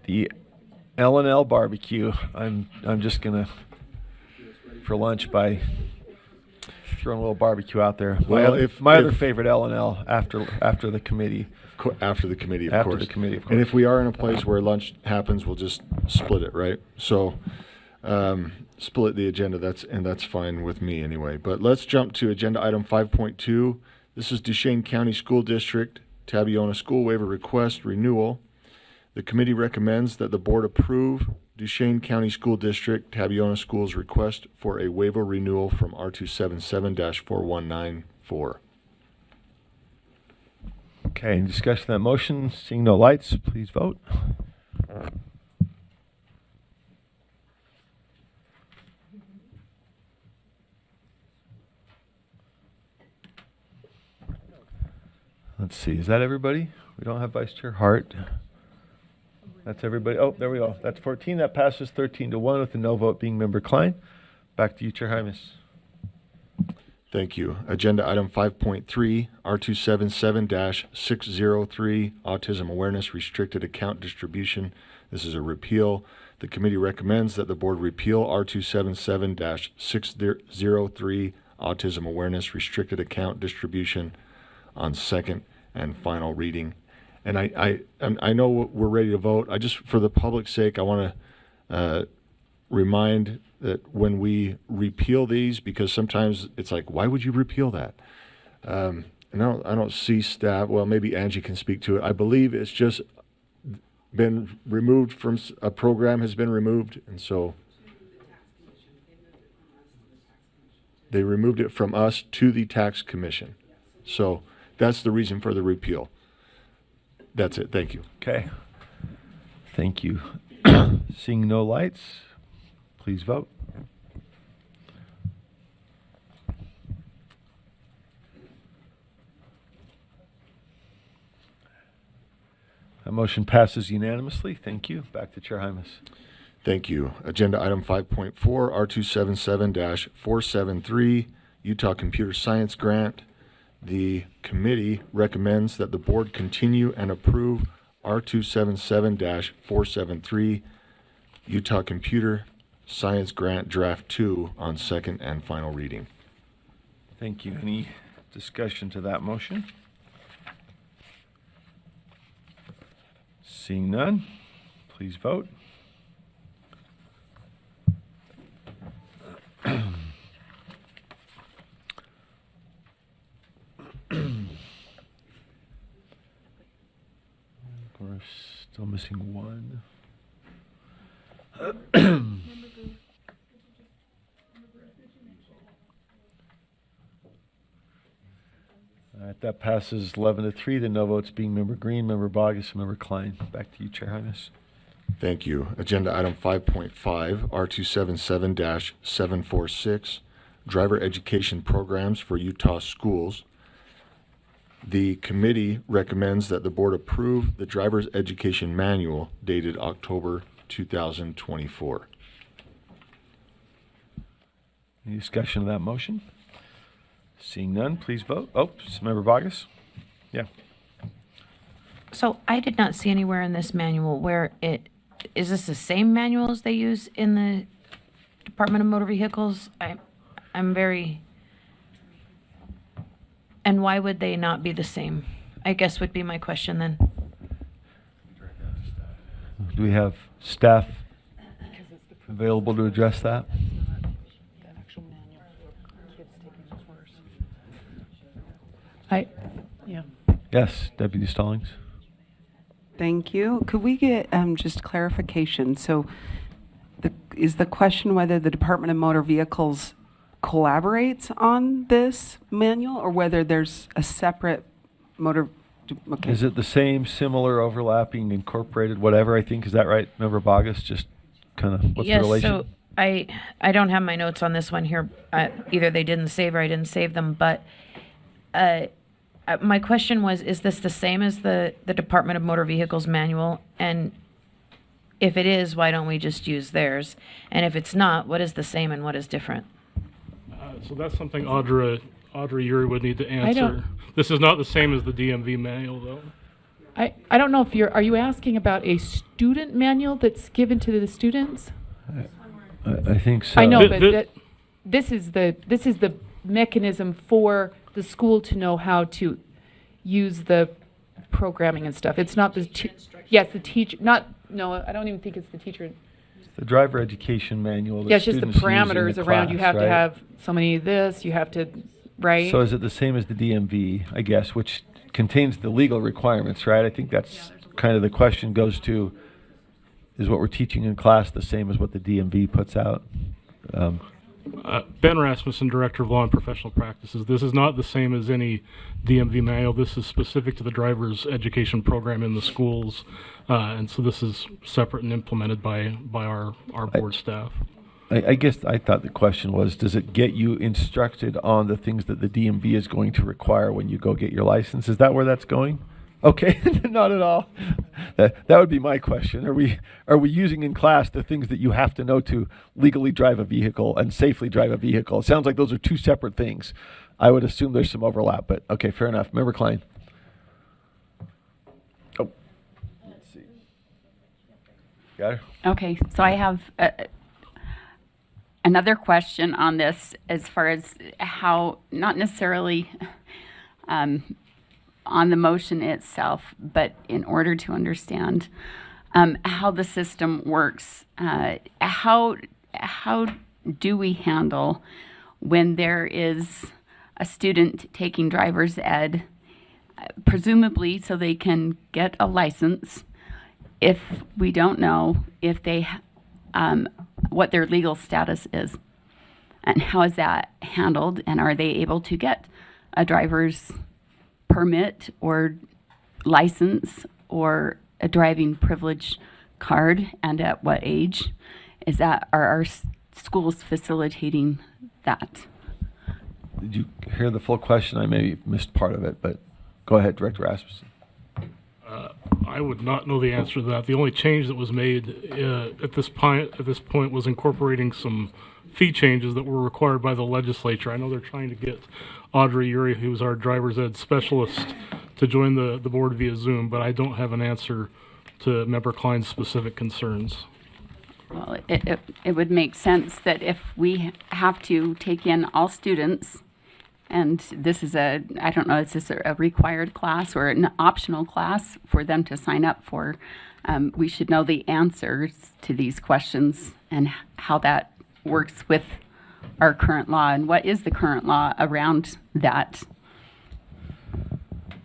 The L&L barbecue. I'm just gonna for lunch by throwing a little barbecue out there. Well, My other favorite L&L after the committee. After the committee, of course. After the committee, of course. And if we are in a place where lunch happens, we'll just split it, right? So, split the agenda. That's fine with me anyway. But let's jump to agenda item 5.2. This is Duchesne County School District Tabiona School Waiver Request Renewal. The committee recommends that the board approve Duchesne County School District Tabiona Schools request for a waiver renewal from R277-4194. Okay, any discussion on that motion? Seeing no lights, please vote. Let's see, is that everybody? We don't have Vice Chair Hart. That's everybody. Oh, there we go. That's 14. That passes 13-1 with the no vote being Member Klein. Back to you, Chair Hymas. Thank you. Agenda item 5.3, R277-603, Autism Awareness Restricted Account Distribution. This is a repeal. The committee recommends that the board repeal R277-603, Autism Awareness Restricted Account Distribution on second and final reading. And I know we're ready to vote. I just, for the public's sake, I want to remind that when we repeal these, because sometimes it's like, why would you repeal that? And I don't see staff. Well, maybe Angie can speak to it. I believe it's just been removed from a program has been removed, and so they removed it from us to the tax commission. So that's the reason for the repeal. That's it. Thank you. Okay. Thank you. Seeing no lights, please vote. That motion passes unanimously. Thank you. Back to Chair Hymas. Thank you. Agenda item 5.4, R277-473, Utah Computer Science Grant. The committee recommends that the board continue and approve R277-473, Utah Computer Science Grant Draft 2 on second and final reading. Thank you. Any discussion to that motion? Seeing none, please vote. We're still missing one. All right, that passes 11-3. The no votes being Member Green, Member Bogus, and Member Klein. Back to you, Chair Hymas. Thank you. Agenda item 5.5, R277-746, Driver Education Programs for Utah Schools. The committee recommends that the board approve the Driver's Education Manual dated October 2024. Any discussion of that motion? Seeing none, please vote. Oh, Member Bogus? Yeah. So I did not see anywhere in this manual where is this the same manual as they use in the Department of Motor Vehicles? I'm very, and why would they not be the same? I guess would be my question then. Do we have staff available to address that? Yeah. Yes, Deputy Stallings. Thank you. Could we get just clarification? So is the question whether the Department of Motor Vehicles collaborates on this manual or whether there's a separate motor? Okay. Is it the same, similar, overlapping, incorporated, whatever, I think? Is that right, Member Bogus? Just kind of what's the relation? So I don't have my notes on this one here. Either they didn't save or I didn't save them, but my question was, is this the same as the Department of Motor Vehicles manual? And if it is, why don't we just use theirs? And if it's not, what is the same and what is different? So that's something Audra Uri would need to answer. This is not the same as the DMV manual, though. I don't know if are you asking about a student manual that's given to the students? I think so. I know, Th- but th- this is the mechanism for the school to know how to use the programming and stuff. It's not the yes, the teacher. No, I don't even think it's the teacher. The driver education manual. That Yeah, it's just the students use in parameters the around. You class, have to right? have so many of this. You have to, right? So is it the same as the DMV, I guess, which contains the legal requirements, right? I think that's kind of the question goes to, is what we're teaching in class the same as what the DMV puts out? Ben Rasmussen, Director of Law and Professional Practices. This is not the same as any DMV manual. This is specific to the driver's education program in the schools. And so this is separate and implemented by our board staff. I guess I thought the question was, does it get you instructed on the things that the DMV is going to require when you go get your license? Is that where that's going? Okay, not at all. That would be my question. Are we using in class the things that you have to know to legally drive a vehicle and safely drive a vehicle? It sounds like those are two separate things. I would assume there's some overlap, but okay, fair enough. Member Klein. Oh, let's see. Got her? Okay, so I have another question on this as far as how, not necessarily on the motion itself, but in order to understand how the system works, how do we handle when there is a student taking driver's ed, presumably so they can get a license, if we don't know if they what their legal status is, and how is that handled, and are they able to get a driver's permit or license or a driving privilege card, and at what age? Are our schools facilitating that? Did you hear the full question? I maybe missed part of it, but go ahead, Director Rasmussen. I would not know the answer to that. The only change that was made at this point was incorporating some fee changes that were required by the legislature. I know they're trying to get Audrey Uri, who's our driver's ed specialist, to join the board via Zoom, but I don't have an answer to Member Klein's specific concerns. Well, it would make sense that if we have to take in all students, and this is I don't know, is this a required class or an optional class for them to sign up for? We should know the answers to these questions and how that works with our current law, and what is the current law around that?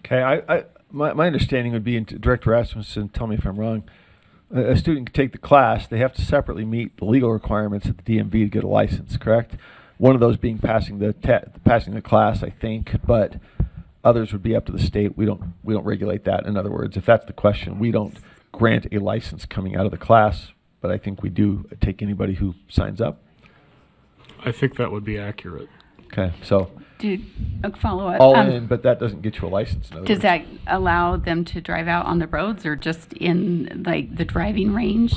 Okay, my understanding would be, and Director Rasmussen, tell me if I'm wrong, a student can take the class, they have to separately meet the legal requirements at the DMV to get a license, correct? One of those being passing the class, I think, but others would be up to the state. We don't regulate that. In other words, if that's the question, we don't grant a license coming out of the class, but I think we do take anybody who signs up. I think that would be accurate. Okay, so A follow-up. all in, but that doesn't get you a license. In other Does words. that allow them to drive out on the roads or just in like the driving range?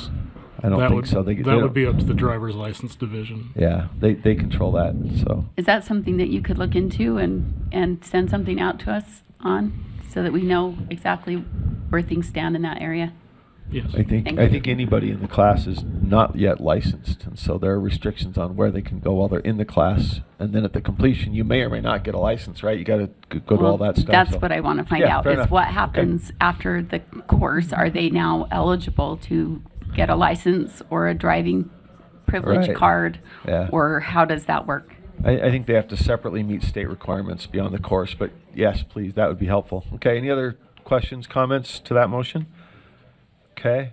I don't That think would, so. They that don't- would be up to the driver's license division. Yeah, they control that. So Is that something that you could look into and send something out to us on so that we know exactly where things stand in that area? Yes. I think Thank I you. think anybody in the class is not yet licensed, and so there are restrictions on where they can go while they're in the class. And then at the completion, you may or may not get a license, right? You got to go to all that stuff. That's so. what I want to find Yeah, out fair is enough. what Okay. happens after the course. Are they now eligible to get a license or a driving privilege Right. card? Yeah. Or how does that work? I think they have to separately meet state requirements beyond the course, but yes, please, that would be helpful. Okay, any other questions, comments to that motion? Okay.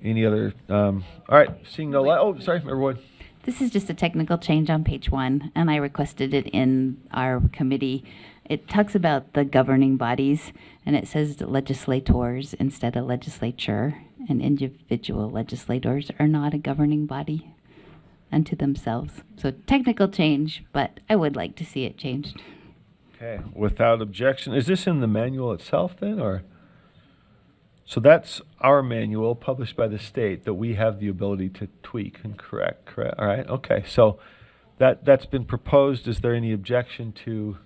Any other, all right, seeing no, oh, sorry, Member Wood. This is just a technical change on page 1, and I requested it in our committee. It talks about the governing bodies, and it says legislators instead of legislature, and individual legislators are not a governing body unto themselves. So technical change, but I would like to see it changed. Okay, without objection. Is this in the manual itself then, or? So that's our manual published by the state that we have the ability to tweak and correct, all right, okay. So that's been proposed. Is there any objection to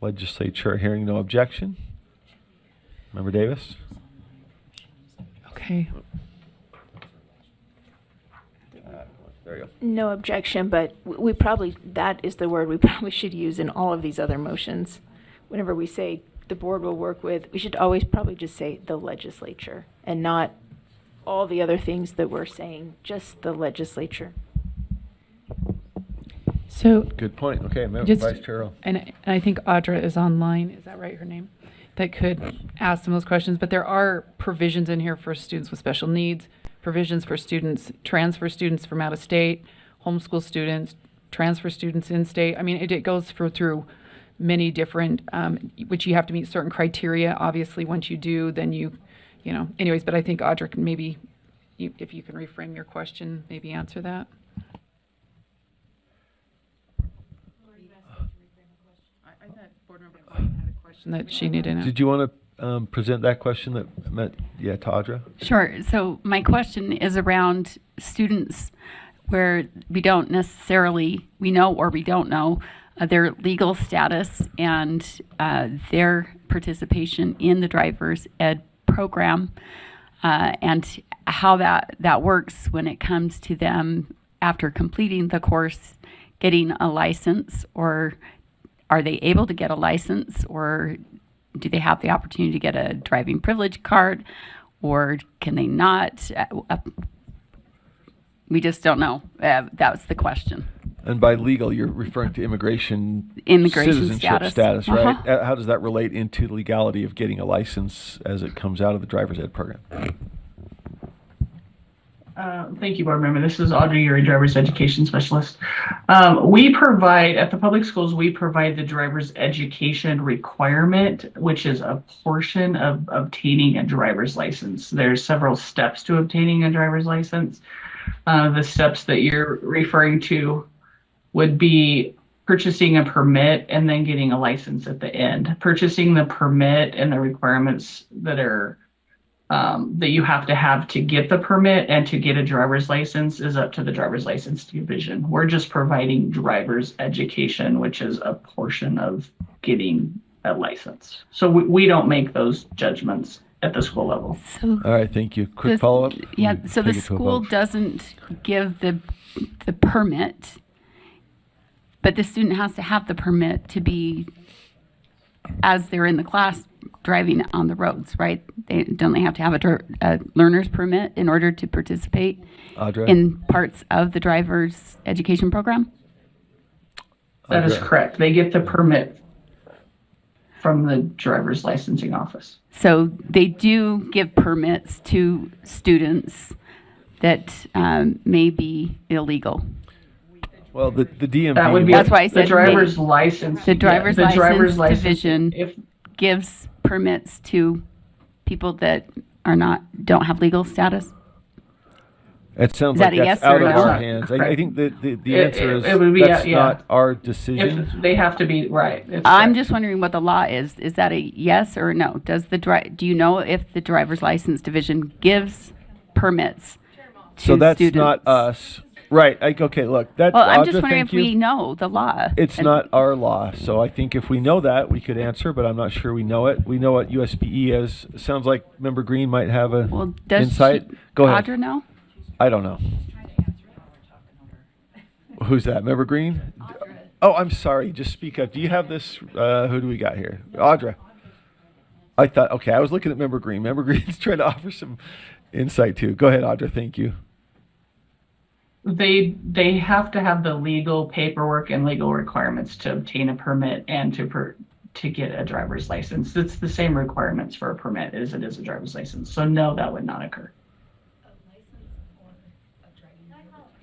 legislature? Hearing no objection. Member Davis? Okay. There you go. No objection, but we probably, that is the word we probably should use in all of these other motions. Whenever we say the board will work with, we should always probably just say the legislature and not all the other things that we're saying, just the legislature. So, Good point. Okay, Just- Vice Chair Earl. and I think Audra is online, is that right, her name? That could ask some of those questions, but there are provisions in here for students with special needs, provisions for students, transfer students from out of state, homeschool students, transfer students in state. I mean, it goes through many different, which you have to meet certain criteria. Obviously, once you do, then you know, anyways, but I think Audra can maybe, if you can reframe your question, maybe answer that. I thought Board Member Clayton had a question that she needed to. Did you want to present that question that met, to Audra? Sure. So my question is around students where we don't necessarily, we know or we don't know their legal status and their participation in the driver's ed program and how that works when it comes to them after completing the course, getting a license, or are they able to get a license, or do they have the opportunity to get a driving privilege card, or can they not? We just don't know. That was the question. And by legal, you're referring to immigration Immigration status, right? Uh-huh. How does that relate into the legality of getting a license as it comes out of the driver's ed program? Thank you, Board Member. This is Audrey, your driver's education specialist. We provide, at the public schools, we provide the driver's education requirement, which is a portion of obtaining a driver's license. There's several steps to obtaining a driver's license. The steps that you're referring to would be purchasing a permit and then getting a license at the end. Purchasing the permit and the requirements that are that you have to get the permit and to get a driver's license is up to the driver's license division. We're just providing driver's education, which is a portion of getting a license. So we don't make those judgments at the school level. So All right, thank you. Quick the- follow-up? Yeah, We so the take it to a school vote. doesn't give the permit, but the student has to have the permit to be, as they're in the class, driving on the roads, right? Don't they have to have a learner's permit in order to participate Audra? in parts of the driver's education program? That is Audra? correct. They get the permit from the driver's licensing office. So they do give permits to students that may be illegal. Well, the DMV. That would be That's why I said the driver's license. The driver's the driver's license license division If gives permits to people that don't have legal status. It sounds Is that like a that's yes or out of no? our That's hands. correct. I think the It- answer is it would be, that's yeah. not our decision. if they have to be right. It's I'm correct. just wondering what the law is. Is that a yes or a no? Do you know if the driver's license division gives permits to So that's students? not us. Right. Okay, look. That, Well, I'm Audra, just wondering thank if you. we know the law. It's And- not our law, so I think if we know that, we could answer, but I'm not sure we know it. We know what USPE is. Sounds like Member Green might have a Well, does insight. Go ahead. Audra know? I don't know. Who's that? Member Green? Oh, I'm sorry. Just speak up. Do you have this? Who do we got here? Audra. I thought, okay, I was looking at Member Green. Member Green's trying to offer some insight too. Go ahead, Audra. Thank you. They have to have the legal paperwork and legal requirements to obtain a permit and to get a driver's license. It's the same requirements for a permit as it is a driver's license. So no, that would not occur.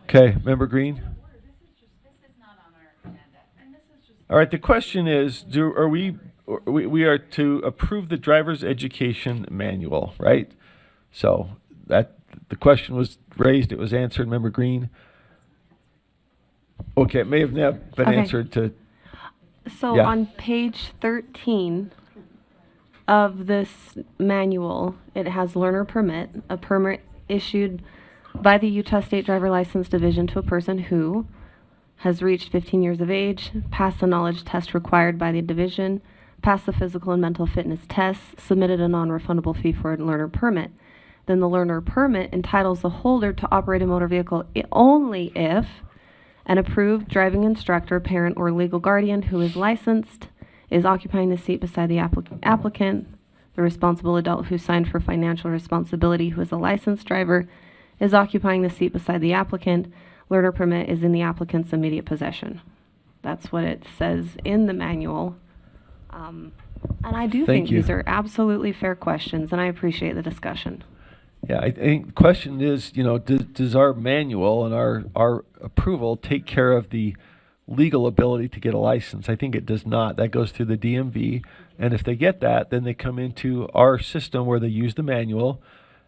Okay, Member Green. All right. The question is, we are to approve the driver's education manual, right? So that the question was raised, it was answered. Member Green. Okay, it may have now been Okay. answered to. So Yeah. on page 13 of this manual, it has learner permit, a permit issued by the Utah State Driver License Division to a person who has reached 15 years of age, passed the knowledge test required by the division, passed the physical and mental fitness tests, submitted a non-refundable fee for a learner permit. Then the learner permit entitles the holder to operate a motor vehicle only if an approved driving instructor, parent, or legal guardian who is licensed is occupying the seat beside the applicant. The responsible adult who signed for financial responsibility, who is a licensed driver, is occupying the seat beside the applicant. Learner permit is in the applicant's immediate possession. That's what it says in the manual. And I do Thank think you. these are absolutely fair questions, and I appreciate the discussion. Yeah, I think the question is, does our manual and our approval take care of the legal ability to get a license? I think it does not. That goes through the DMV, and if they get that, then they come into our system where they use the manual,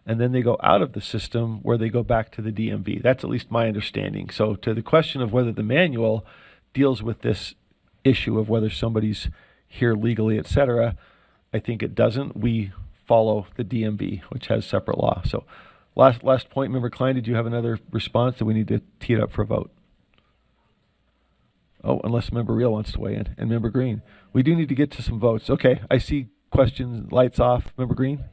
and then they go out of the system where they go back to the DMV. That's at least my understanding. So to the question of whether the manual deals with this issue of whether somebody's here legally, et cetera, I think it doesn't. We follow the DMV, which has separate law. So last point, Member Klein, did you have another response that we need to tee it up for a vote? Oh, unless Member Reel wants to weigh in. And Member Green. We do need to get to some votes. Okay, I see questions, lights off. Member Green?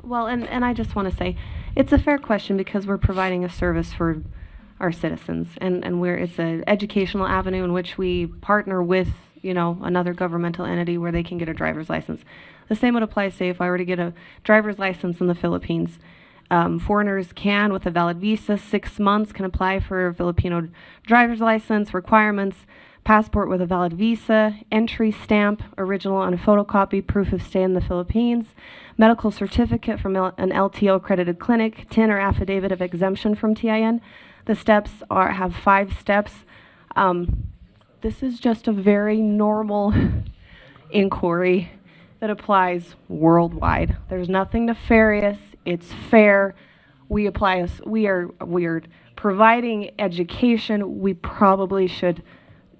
Well, and I just want to say, it's a fair question because we're providing a service for our citizens, and it's an educational avenue in which we partner with, another governmental entity where they can get a driver's license. The same would apply, say, if I were to get a driver's license in the Philippines. Foreigners can, with a valid visa, 6 months, can apply for a Filipino driver's license. Requirements: passport with a valid visa, entry stamp, original and a photocopy, proof of stay in the Philippines, medical certificate from an LTO accredited clinic, TIN or affidavit of exemption from TIN. The steps have 5 steps. This is just a very normal inquiry that applies worldwide. There's nothing nefarious. It's fair. We are providing education. We probably should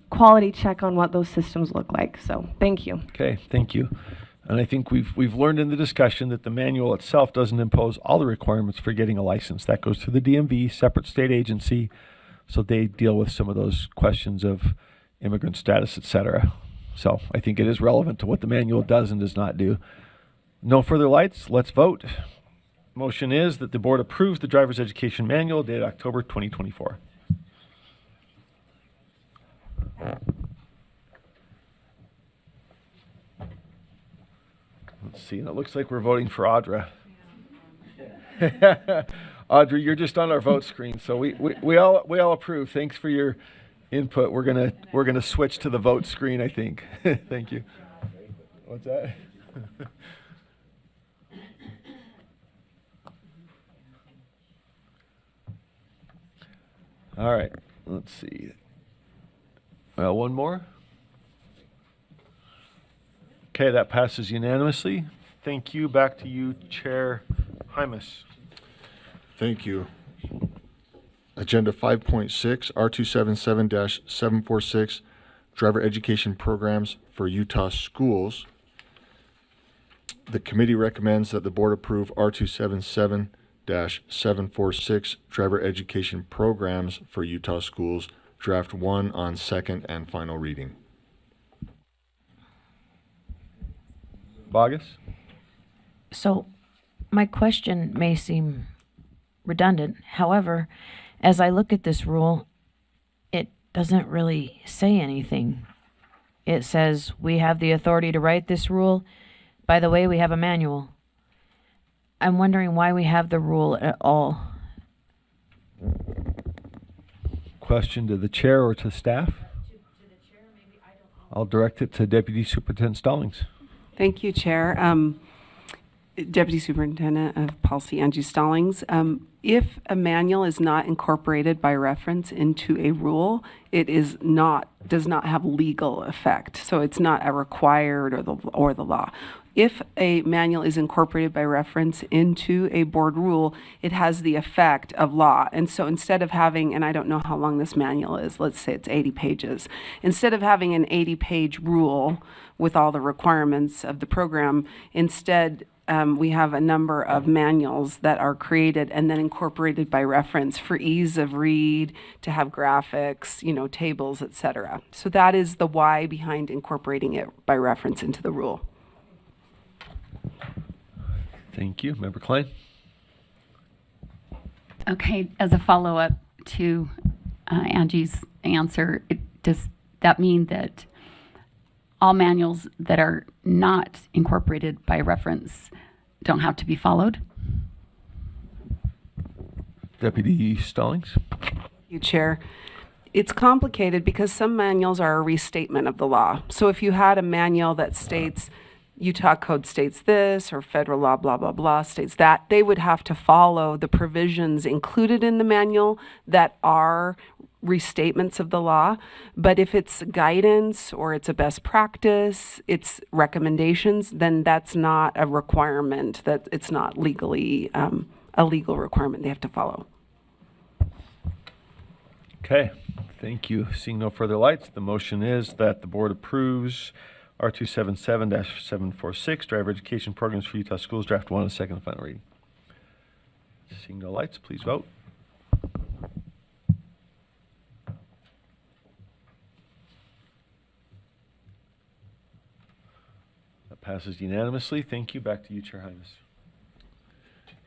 quality check on what those systems look like. So thank you. Okay, thank you. And I think we've learned in the discussion that the manual itself doesn't impose all the requirements for getting a license. That goes through the DMV, separate state agency, so they deal with some of those questions of immigrant status, et cetera. So I think it is relevant to what the manual does and does not do. No further lights. Let's vote. Motion is that the board approves the driver's education manual dated October 2024. Let's see, and it looks like we're voting for Audra. Audra, you're just on our vote screen, so we all approve. Thanks for your input. We're gonna switch to the vote screen, I think. Thank you. What's that? All right, let's see. One more. Okay, that passes unanimously. Thank you. Back to you, Chair Hymas. Thank you. Agenda 5.6, R277-746, Driver Education Programs for Utah Schools. The committee recommends that the board approve R277-746, Driver Education Programs for Utah Schools, Draft 1 on second and final reading. Bogus? So my question may seem redundant. However, as I look at this rule, it doesn't really say anything. It says we have the authority to write this rule. By the way, we have a manual. I'm wondering why we have the rule at all. Question to the chair or to staff? To the chair, maybe. I don't know. I'll direct it to Deputy Superintendent Stallings. Thank you, Chair. Deputy Superintendent of Policy Angie Stallings. If a manual is not incorporated by reference into a rule, it does not have legal effect. So it's not a required or the law. If a manual is incorporated by reference into a board rule, it has the effect of law. And so instead of having, and I don't know how long this manual is, let's say it's 80 pages. Instead of having an 80-page rule with all the requirements of the program, instead we have a number of manuals that are created and then incorporated by reference for ease of read, to have graphics, tables, etc. So that is the why behind incorporating it by reference into the rule. Thank you. Member Klein? Okay, as a follow-up to Angie's answer, does that mean that all manuals that are not incorporated by reference don't have to be followed? Deputy Stallings? You, Chair. It's complicated because some manuals are a restatement of the law. So if you had a manual that states Utah code states this, or federal law blah blah blah states that, they would have to follow the provisions included in the manual that are restatements of the law. But if it's guidance or it's a best practice, it's recommendations, then that's not a requirement, that it's not legally a legal requirement they have to follow. Okay, thank you. Seeing no further lights, the motion is that the board approves R277-746, Driver Education Programs for Utah Schools, Draft 1, and second and final reading. Seeing no lights, please vote. That passes unanimously. Thank you. Back to you, Chair Hymas.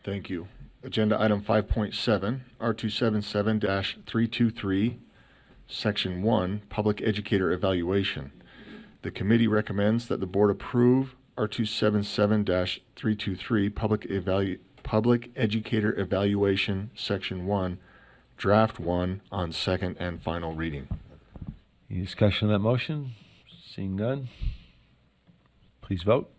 Thank you. Agenda item 5.7, R277-323, Section 1, Public Educator Evaluation. The committee recommends that the board approve R277-323, Public Educator Evaluation, Section 1, Draft 1, on second and final reading. Any discussion on that motion? Seeing none, please vote.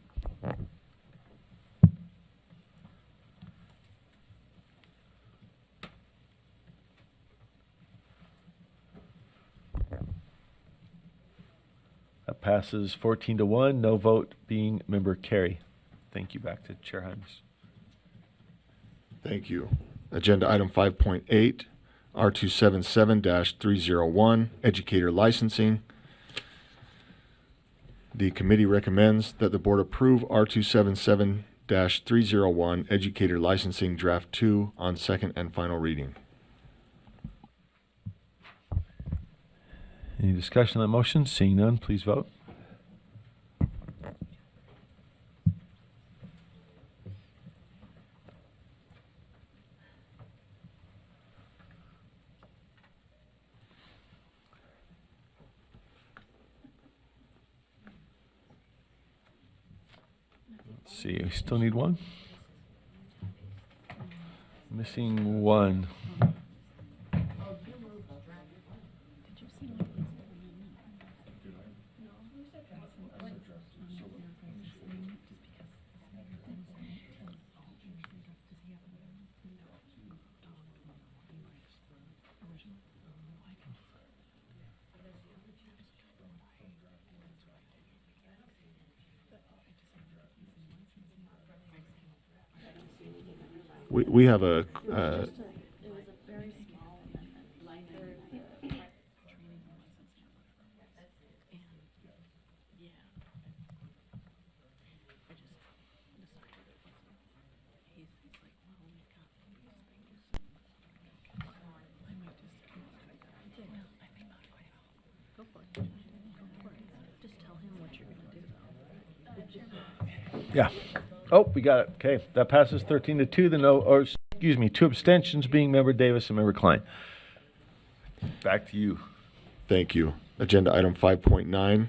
That passes 14-1, no vote being Member Carey. Thank you. Back to Chair Hymas. Thank you. Agenda item 5.8, R277-301, Educator Licensing. The committee recommends that the board approve R277-301, Educator Licensing, Draft 2, on second and final reading. Any discussion on that motion? Seeing none, please vote. Let's see, we still need one. Missing one. We have a, Yeah. Oh, we got it. Okay, that passes 13-2. Two abstentions being Member Davis and Member Klein. Back to you. thank you. Agenda item 5.9,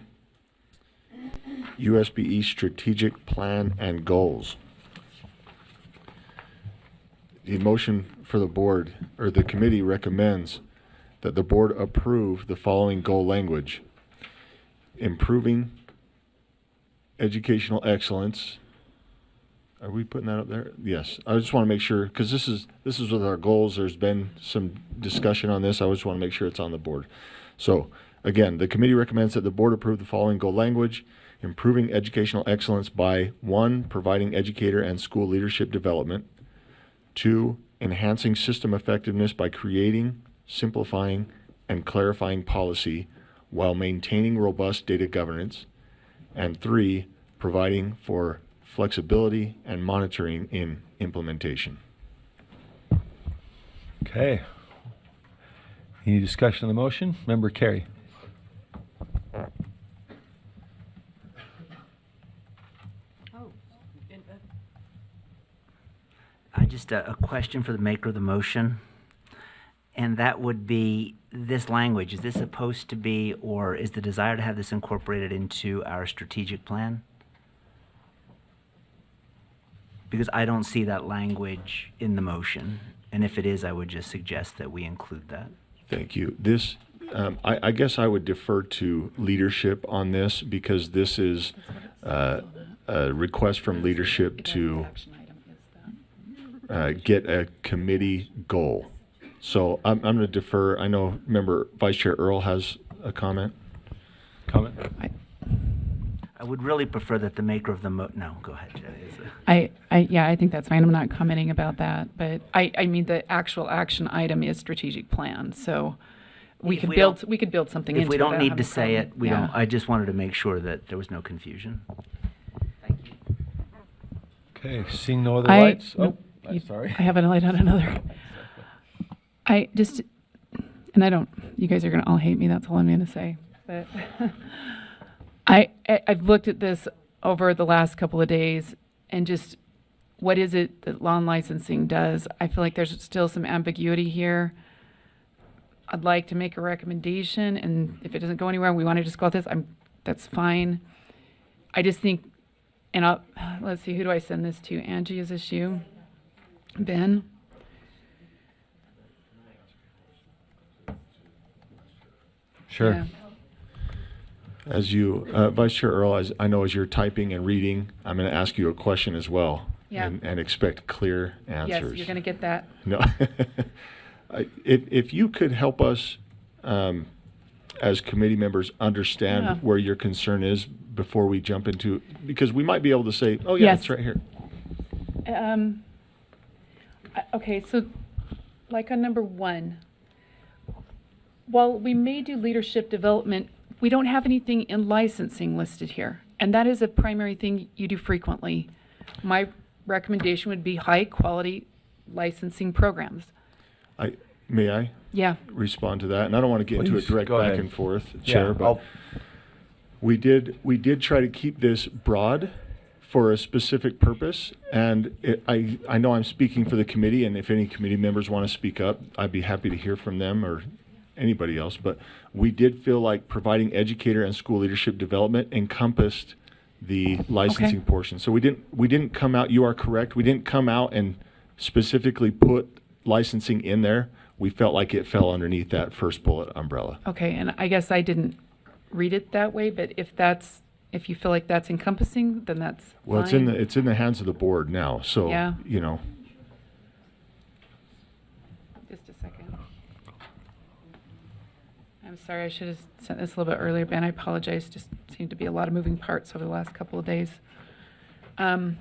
USBE Strategic Plan and Goals. The motion for the board, or the committee, recommends that the board approve the following goal language: improving educational excellence. Are we putting that up there? Yes. I just want to make sure, because this is with our goals. There's been some discussion on this. I just want to make sure it's on the board. So again, the committee recommends that the board approve the following goal language: improving educational excellence by 1, providing educator and school leadership development; 2, enhancing system effectiveness by creating, simplifying, and clarifying policy while maintaining robust data governance; and 3, providing for flexibility, and monitoring in implementation. Okay. Any discussion on the motion? Member Carey. Just a question for the maker of the motion, and that would be this language. Is this supposed to be, or is the desire to have this incorporated into our strategic plan? Because I don't see that language in the motion, and if it is, I would just suggest that we include that. Thank you. This, I guess I would defer to leadership on this, because this is a request from leadership to get a committee goal. So I'm going to defer. I know Member Vice Chair Earl has a comment. Comment? I would really prefer that the maker of the no, go ahead, Jay. I think that's fine. I'm not commenting about that, but I mean, the actual action item is strategic plan, so we If could we build, don't- we could build something into it. If we don't I need have to a say problem. it, we Yeah. don't. I just wanted to make sure that there was no confusion. Thank you. Okay, seeing no other I- lights? nope, I'm you- sorry. I have a light on another. I just, and I don't, you guys are gonna all hate me, that's all I'm gonna say, but I've looked at this over the last couple of days, and just, what is it that law and licensing does? I feel like there's still some ambiguity here. I'd like to make a recommendation, and if it doesn't go anywhere, and we wanna just go with this, that's fine. I just think, and let's see, who do I send this to? Angie, is this you? Ben? Sure. Yeah. As you, Vice Chair Earl, as I know as you're typing and reading, I'm going to ask you a question as well. Yeah. And expect clear answers. Yes, you're gonna get that. No. If you could help us, as committee members, understand Yeah. where your concern is before we jump into, because we might be able to say, oh yeah, Yes. it's right here. Okay, so like on number 1, while we may do leadership development, we don't have anything in licensing listed here. And that is a primary thing you do frequently. My recommendation would be high quality licensing programs. May I Yeah, respond to that? And I don't want to get into a Please, direct go back ahead. and forth, Yeah, Chair, but I'll- we did try to keep this broad for a specific purpose, and I know I'm speaking for the committee, and if any committee members want to speak up, I'd be happy to hear from them or anybody else, but we did feel like providing educator and school leadership development encompassed the licensing portion. So we didn't come out, you are correct, we didn't come out and specifically put licensing in there. We felt like it fell underneath that first bullet umbrella. okay, and I guess I didn't read it that way, but if you feel like that's encompassing, then that's Well, fine. it's in the hands of the board now, so, Yeah. you know. Just a second. I'm sorry, I should have sent this a little bit earlier, Ben, I apologize, just seemed to be a lot of moving parts over the last couple of days. And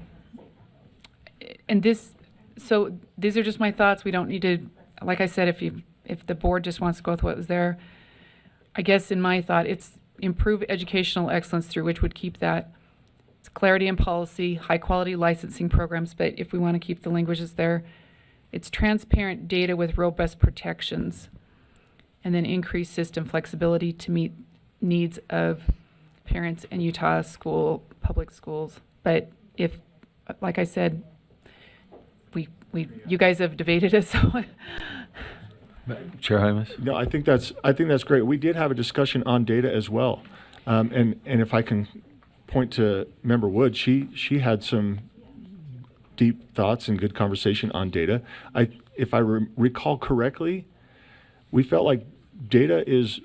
so these are just my thoughts, we don't need to, like I said, if the board just wants to go with what was there, I guess in my thought, it's improve educational excellence through which would keep that. It's clarity in policy, high-quality licensing programs, but if we want to keep the languages there, it's transparent data with robust protections, and then increase system flexibility to meet needs of parents in Utah public schools. But if, like I said, you guys have debated it, so. Chair Hymas? No, I think that's great. We did have a discussion on data as well. And if I can point to Member Wood, she had some deep thoughts and good conversation on data. If I recall correctly, we felt like data is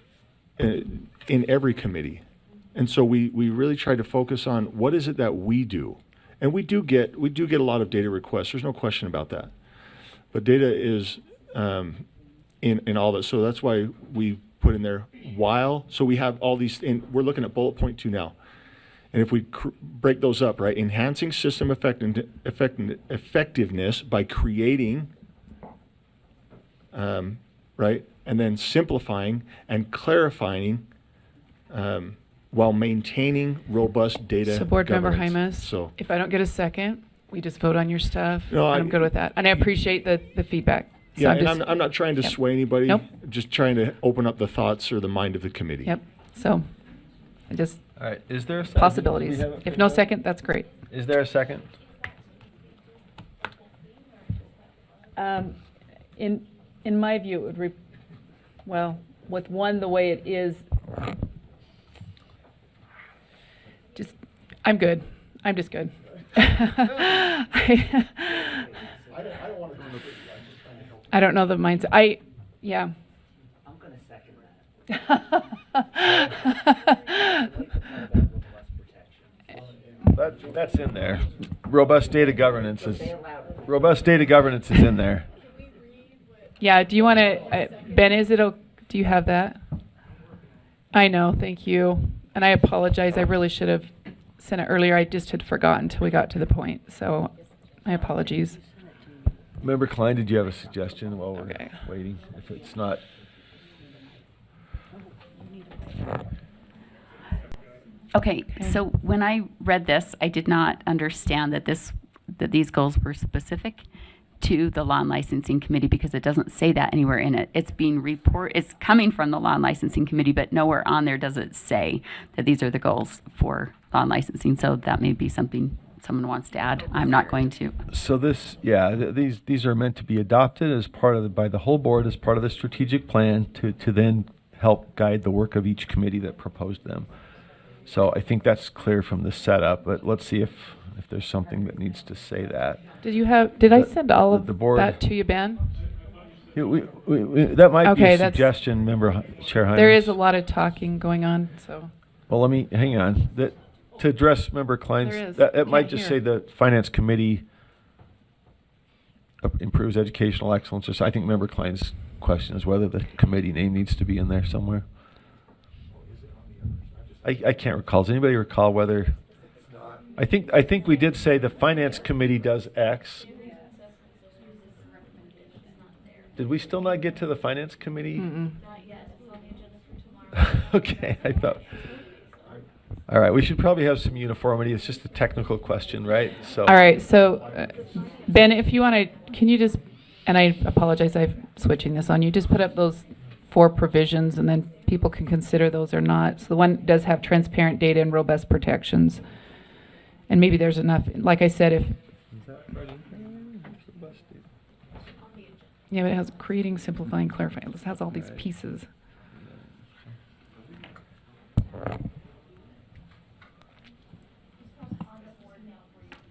in every committee. And so we really tried to focus on what is it that we do. And we do get a lot of data requests. There's no question about that. But data is in all this. So that's why we put in there so we have all these, and we're looking at bullet point 2 now. And if we break those up, right, enhancing system effectiveness by creating, right, and then simplifying and clarifying while maintaining robust data So Board Member governance. Hymas, So, if I don't get a second, we just vote on your stuff. No, and I- I'm good with that. And I appreciate the feedback. So yeah, I'm and just- I'm not trying to Yep. sway anybody. Nope. Just trying to open up the thoughts or the mind of the committee. Yep, so, I just, All right, is there a second? possibilities. Do we have it If for no that? second, that's great. Is there a second? In my view, it would, well, with one the way it is, just, I'm good. I'm just good. I don't know the mindset. Yeah. I'm going to second that. That's in there. Robust data governance is in there. Yeah, do you want to, Ben, do you have that? I know, thank you. And I apologize, I really should have sent it earlier. I just had forgotten until we got to the point, so my apologies. Member Klein, did you have a suggestion while we're Okay. waiting? If it's not, Okay, so when I read this, I did not understand that these goals were specific to the Law and Licensing Committee because it doesn't say that anywhere in it. It's coming from the Law and Licensing Committee, but nowhere on there does it say that these are the goals for Law and Licensing. So that may be something someone wants to add. I'm not going to. so this, yeah, these are meant to be adopted as part of by the whole board as part of the strategic plan to then help guide the work of each committee that proposed them. So I think that's clear from the setup, but let's see if there's something that needs to say that. Did I send all of the board- that to you, Ben? Yeah, that might be Okay, a that's- suggestion, Chair Hines. There is a lot of talking going on, so. Well, hang on. To address Member Klein's, There is. it might Can't just hear. say the Finance Committee improves educational excellence. Or so. I think Member Klein's question is whether the committee name needs to be in there somewhere. I can't recall. Does anybody recall whether? I think we did say the Finance Committee does X. Did we still not get to the Finance Committee? Okay, I thought. All right, we should probably have some uniformity. It's just a technical question, right? So. All right, so Ben, if you want to, can you just, and I apologize, I'm switching this on you, just put up those 4 provisions and then people can consider those or not. So the one does have transparent data and robust protections. And maybe there's enough, like I said, if, yeah, but it has creating, simplifying, clarifying, it has all these pieces.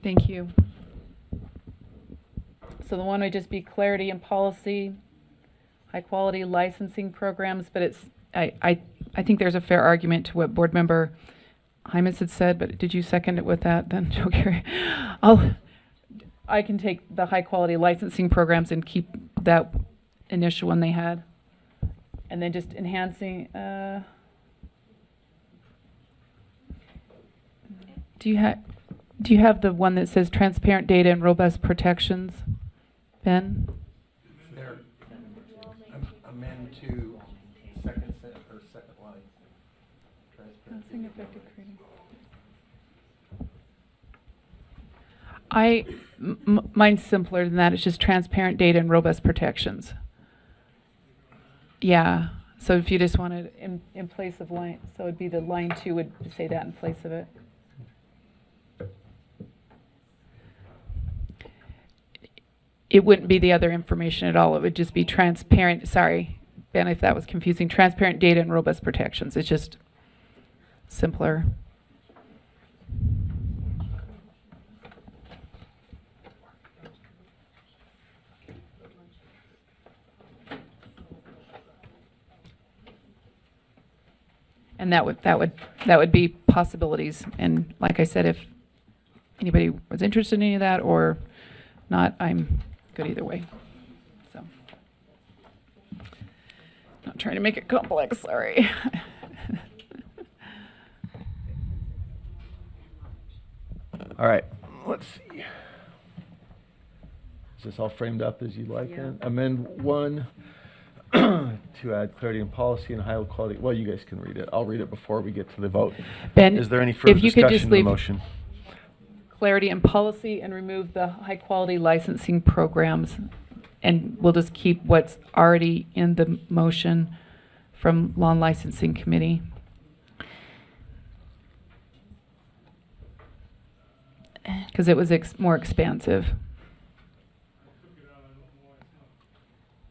Thank you. So the one would just be clarity and policy, high quality licensing programs, but it's, I think there's a fair argument to what Board Member Hymas had said, but did you second it with that then, Joe Gary? I can take the high quality licensing programs and keep that initial one they had. And then just enhancing, do you have the one that says transparent data and robust protections, Ben? There, amend to second line. Mine's simpler than that. It's just transparent data and robust protections. Yeah. So if you just wanted in place of line, so it'd be the line 2 would say that in place of it. It wouldn't be the other information at all. It would just be transparent. Sorry, Ben, if that was confusing. Transparent data and robust protections. It's just simpler. And that would be possibilities. And like I said, if anybody was interested in any of that or not, I'm good either way. So, not trying to make it complex, sorry. All right, let's see. Is this all framed up as you'd like then? Amend 1. to add clarity in policy and high quality. Well, you guys can read it. I'll read it before we get to the vote. Ben, Is there any further if you could discussion just in the leave motion? clarity and policy and remove the high-quality licensing programs, and we'll just keep what's already in the motion from Law and Licensing Committee. Because it was more expansive.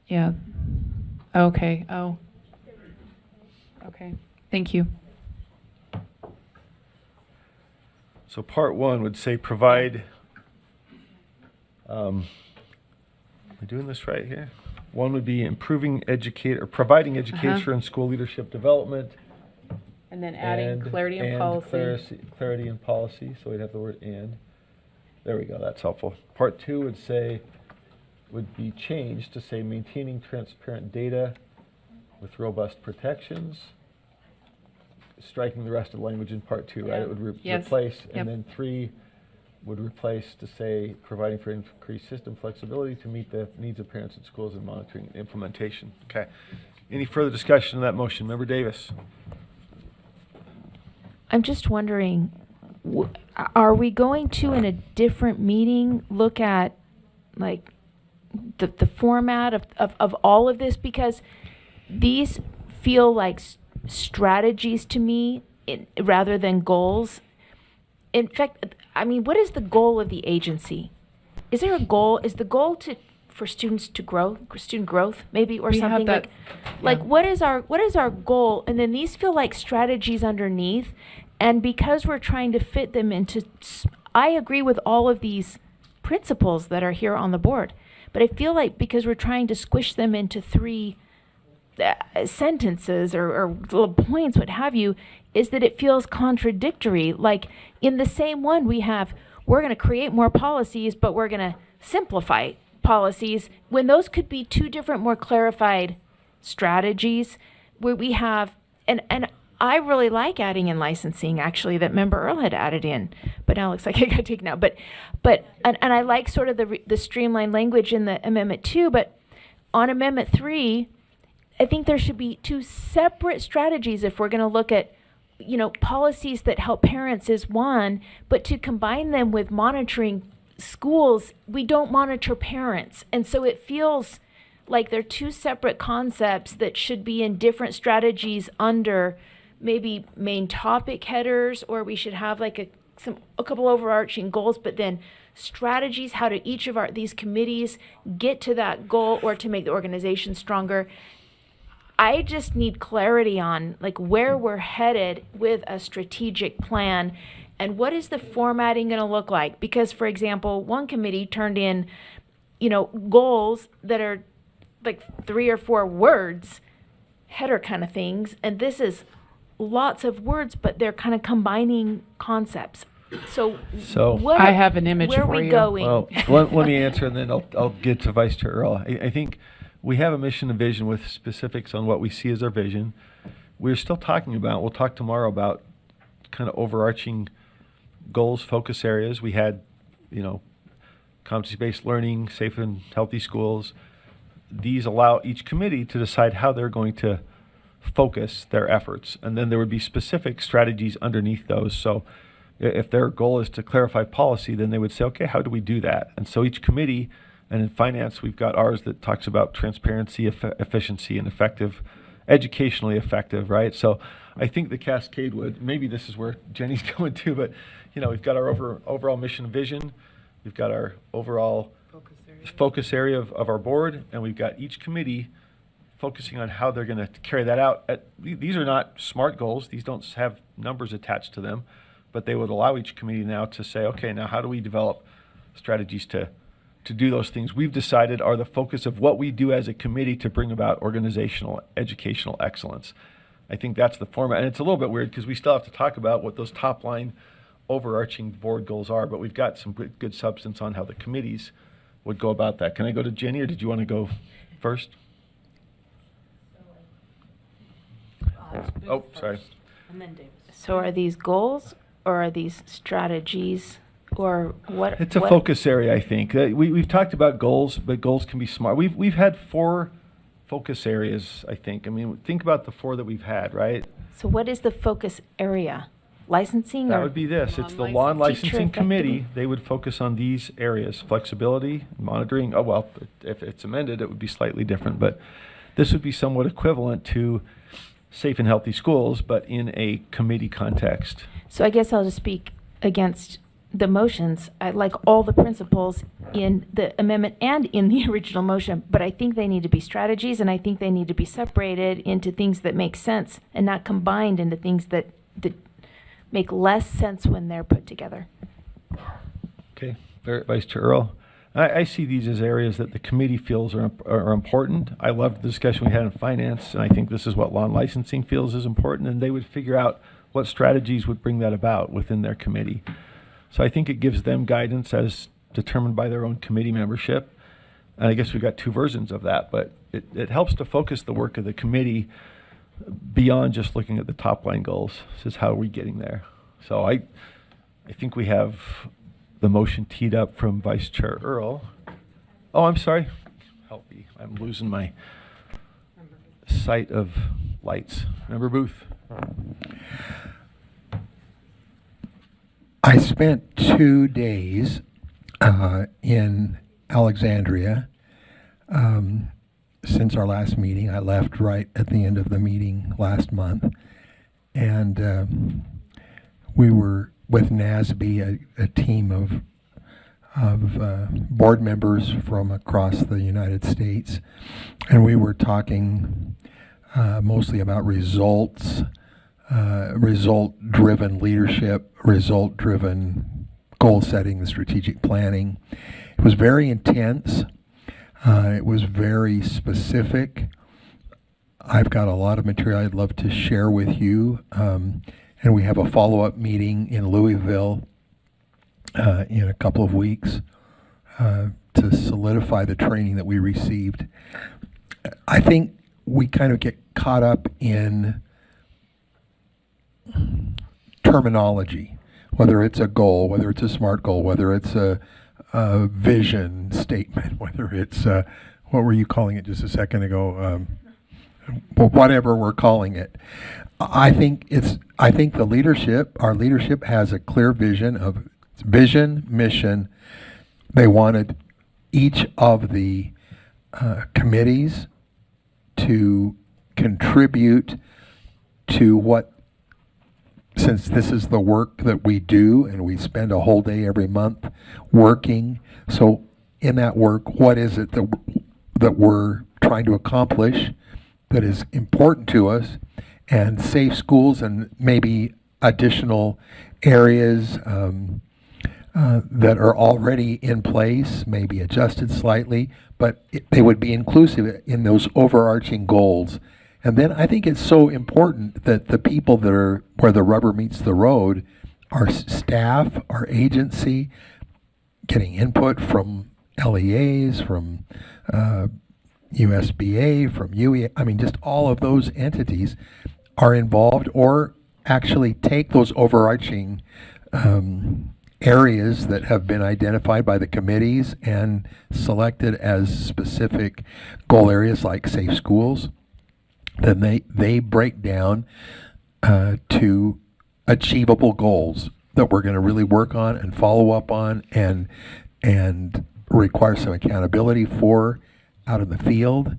Yeah. Okay. Oh. Okay. Thank you. So part one would say provide, am I doing this right here? One would be improving educate or providing education and school leadership development. And then adding clarity and policy. Clarity and policy, so we'd have the word and. There we go, that's helpful. Part two would be changed to say maintaining transparent data with robust protections. Striking the rest of the language in part two, right? It would Yes. replace, Yep. and then three would replace to say providing for increased system flexibility to meet the needs of parents and schools in monitoring and implementation. Okay. Any further discussion on that motion? Member Davis? I'm just wondering, are we going to, in a different meeting, look at like the format of all of this? Because these feel like strategies to me rather than goals. In fact, I mean, what is the goal of the agency? Is there a goal? Is the goal for students to grow, student growth maybe, or We have something that, like yeah. what is our goal? And then these feel like strategies underneath, and because we're trying to fit them into, I agree with all of these principles that are here on the board, but I feel like because we're trying to squish them into three sentences or little points, what have you, is that it feels contradictory. Like in the same one we have, we're going to create more policies, but we're going to simplify policies, when those could be two different, more clarified strategies where we have, and I really like adding in licensing, actually, that Member Earl had added in, but now it looks like it got taken out. But I like sort of the streamlined language in the Amendment 2, but on Amendment 3, I think there should be two separate strategies if we're going to look at, policies that help parents is one, but to combine them with monitoring schools, we don't monitor parents. And so it feels like they're two separate concepts that should be in different strategies under maybe main topic headers, or we should have like a couple overarching goals, but then strategies how to each of these committees get to that goal or to make the organization stronger. I just need clarity on like where we're headed with a strategic plan and what is the formatting going to look like. Because, for example, one committee turned in, goals that are like 3 or 4 words, header kind of things. And this is lots of words, but they're kind of combining concepts. So what I have an image where for are we you. going? Well, let me answer, and then I'll get to Vice Chair Earl. I think we have a mission and vision with specifics on what we see as our vision. We're still talking about, we'll talk tomorrow about kind of overarching goals, focus areas. We had, competency-based learning, safe and healthy schools. These allow each committee to decide how they're going to focus their efforts. And then there would be specific strategies underneath those. So if their goal is to clarify policy, then they would say, okay, how do we do that? And so each committee, and in finance, we've got ours that talks about transparency, efficiency, and educationally effective, right? So I think the cascade would, maybe this is where Jenny's going to, but we've got our overall mission and vision, we've got our overall focus area of our board, and we've got each committee focusing on how they're going to carry that out. These are not SMART goals, these don't have numbers attached to them, but they would allow each committee now to say, okay, now how do we develop strategies to do those things we've decided are the focus of what we do as a committee to bring about organizational, educational excellence. I think that's the format. And it's a little bit weird because we still have to talk about what those top line overarching board goals are, but we've got some good substance on how the committees would go about that. Can I go to Jenny, or did you want to go first? Oh, sorry. So are these goals or are these strategies? Or what? It's a focus area, I think. We've talked about goals, but goals can be smart. We've had 4 focus areas, I think. I mean, think about the 4 that we've had, right? So what is the focus area? Licensing That or? would be this. It's the Non-licensed law and teacher licensing committee. effectively? They would focus on these areas: flexibility, monitoring. Oh, well, if it's amended, it would be slightly different, but this would be somewhat equivalent to safe and healthy schools, but in a committee context. So I guess I'll just speak against the motions. I like all the principles in the amendment and in the original motion, but I think they need to be strategies, and I think they need to be separated into things that make sense and not combined into things that make less sense when they're put together. Okay, Vice Chair Earl. I see these as areas that the committee feels are important. I loved the discussion we had in finance, and I think this is what law and licensing feels is important, and they would figure out what strategies would bring that about within their committee. So I think it gives them guidance as determined by their own committee membership. And I guess we've got 2 versions of that, but it helps to focus the work of the committee beyond just looking at the top line goals. This is how are we getting there. So I think we have the motion teed up from Vice Chair Earl. Oh, I'm sorry. Help me. I'm losing my sight of lights. Member Booth. I spent 2 days in Alexandria since our last meeting. I left right at the end of the meeting last month, and we were with NASB, a team of board members from across the United States, and we were talking mostly about results, result-driven leadership, result-driven goal setting and strategic planning. It was very intense. It was very specific. I've got a lot of material I'd love to share with you. And we have a follow-up meeting in Louisville in a couple of weeks to solidify the training that we received. I think we kind of get caught up in terminology, whether it's a goal, whether it's a SMART goal, whether it's a vision statement, whether it's, what were you calling it just a second ago? Whatever we're calling it. I think the leadership, our leadership has a clear vision of vision, mission. They wanted each of the committees to contribute to what, since this is the work that we do and we spend a whole day every month working, so in that work, what is it that we're trying to accomplish that is important to us, and safe schools and maybe additional areas that are already in place, maybe adjusted slightly, but they would be inclusive in those overarching goals. And then I think it's so important that the people that are where the rubber meets the road, our staff, our agency, getting input from LEAs, from USBA, from UEA, I mean, just all of those entities are involved or actually take those overarching areas that have been identified by the committees and selected as specific goal areas like safe schools. Then they break down to achievable goals that we're going to really work on and follow up on and require some accountability for out in the field,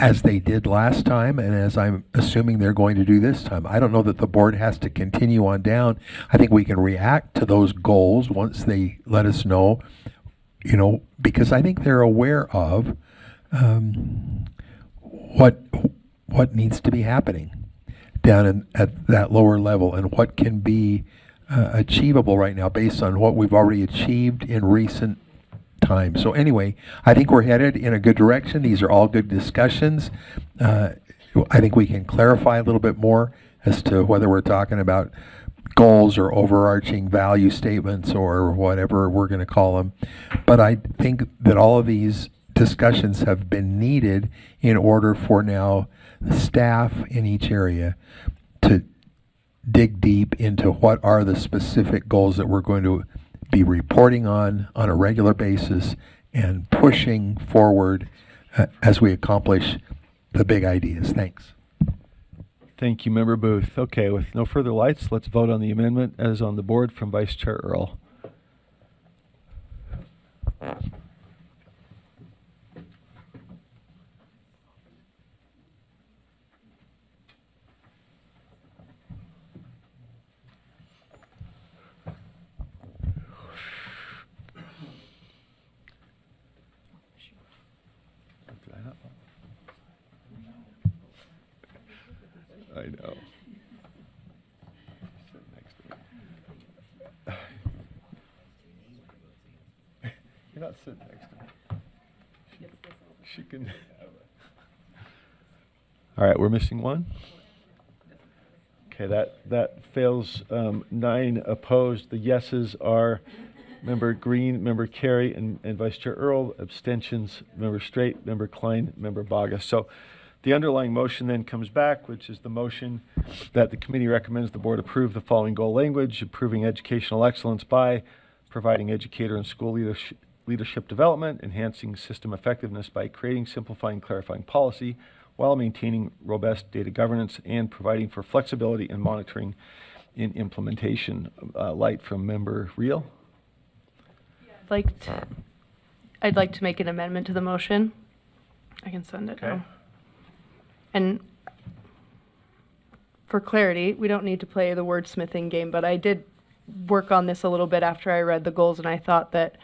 as they did last time and as I'm assuming they're going to do this time. I don't know that the board has to continue on down. I think we can react to those goals once they let us know, because I think they're aware of what needs to be happening down at that lower level and what can be achievable right now based on what we've already achieved in recent time. So anyway, I think we're headed in a good direction. These are all good discussions. I think we can clarify a little bit more as to whether we're talking about goals or overarching value statements or whatever we're going to call them. But I think that all of these discussions have been needed in order for now the staff in each area to dig deep into what are the specific goals that we're going to be reporting on a regular basis and pushing forward as we accomplish the big ideas. Thanks. Thank you, Member Booth. Okay, with no further lights, let's vote on the amendment as on the board from Vice Chair Earl. I know. Sit next to me. You're not sitting next to me. She can. All right, we're missing one. Okay, that fails. 9 opposed. The yeses are Member Green, Member Carey, and Vice Chair Earl. Abstentions, Member Straight, Member Klein, Member Bogus. So the underlying motion then comes back, which is the motion that the committee recommends the board approve the following goal language: improving educational excellence by providing educator and school leadership development, enhancing system effectiveness by creating, simplifying, clarifying policy, while maintaining robust data governance and providing for flexibility and monitoring in implementation. Light from Member Reel. I'd like to make an amendment to the motion. I can send it Okay. now. And for clarity, we don't need to play the wordsmithing game, but I did work on this a little bit after I read the goals, and I thought that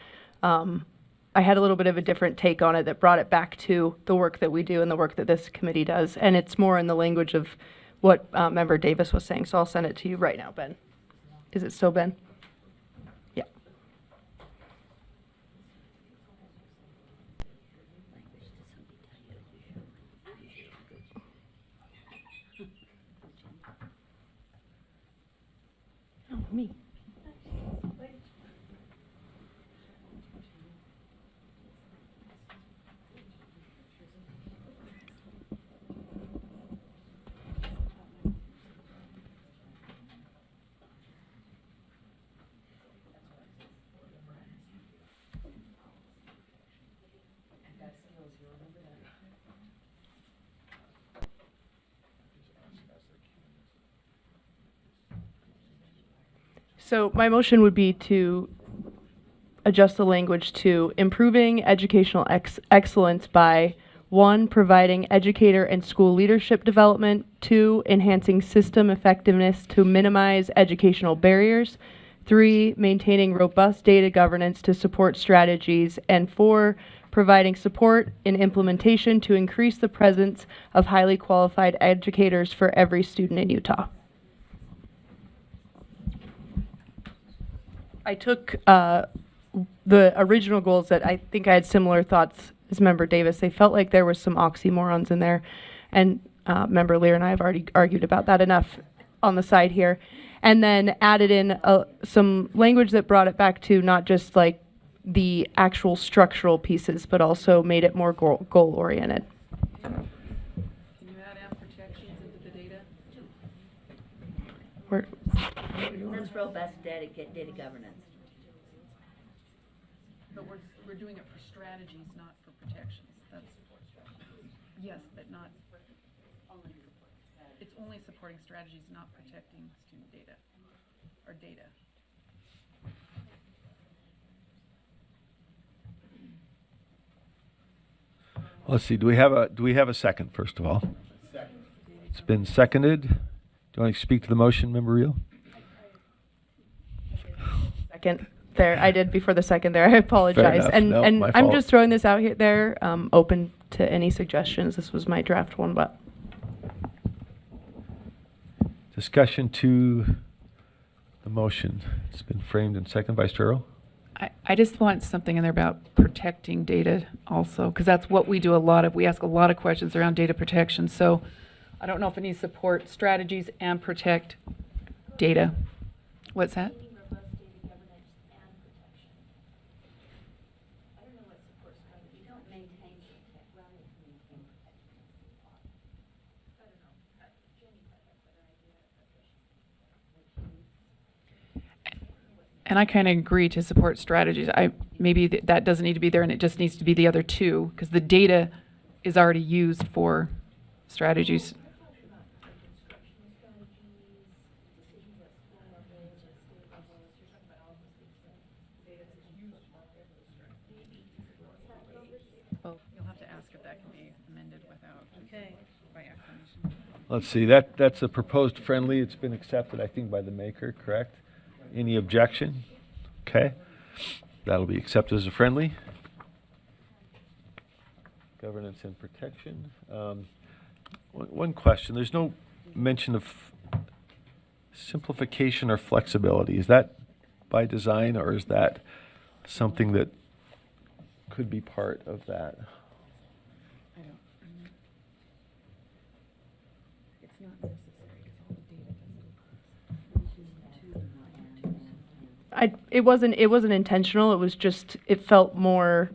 I had a little bit of a different take on it that brought it back to the work that we do and the work that this committee does. And it's more in the language of what Member Davis was saying. So I'll send it to you right now, Ben. Is it still Ben? Yeah. Oh, me. So my motion would be to adjust the language to improving educational excellence by 1, providing educator and school leadership development, 2, enhancing system effectiveness to minimize educational barriers, 3, maintaining robust data governance to support strategies, and 4, providing support in implementation to increase the presence of highly qualified educators for every student in Utah. I took the original goals that I think I had similar thoughts as Member Davis. They felt like there was some oxymorons in there, and Member Lear and I have already argued about that enough on the side here. And then added in some language that brought it back to not just like the actual structural pieces, but also made it more goal-oriented. Can you add amp protections into the data? That's robust data governance. But we're doing it for strategies, not for protections. That's, yes, but not, it's only supporting strategies, not protecting student data or data. Let's see. Do we have a second? First of all, it's been seconded. Do you want to speak to the motion, Member Reel? Second there, I did before the second there. I apologize. enough. And No, and my I'm fault. just throwing this out here there, open to any suggestions. This was my draft one, but Discussion to the motion. It's been framed and second. Vice Chair Earl? I just want something in there about protecting data also, because that's what we do a lot of. We ask a lot of questions around data protection. So I don't know if it needs support strategies and protect data. What's that? And I kind of agree to support strategies. Maybe that doesn't need to be there, and it just needs to be the other two, because the data is already used for strategies. Well, you'll have to ask if that can be amended without, by acclamation. Let's see, that's a proposed friendly. It's been accepted, I think, by the maker, correct? Any objection? Okay. That'll be accepted as a friendly. Governance and protection. One question. There's no mention of simplification or flexibility. Is that by design, or is that something that could be part of that? It wasn't intentional. It was just, it felt more,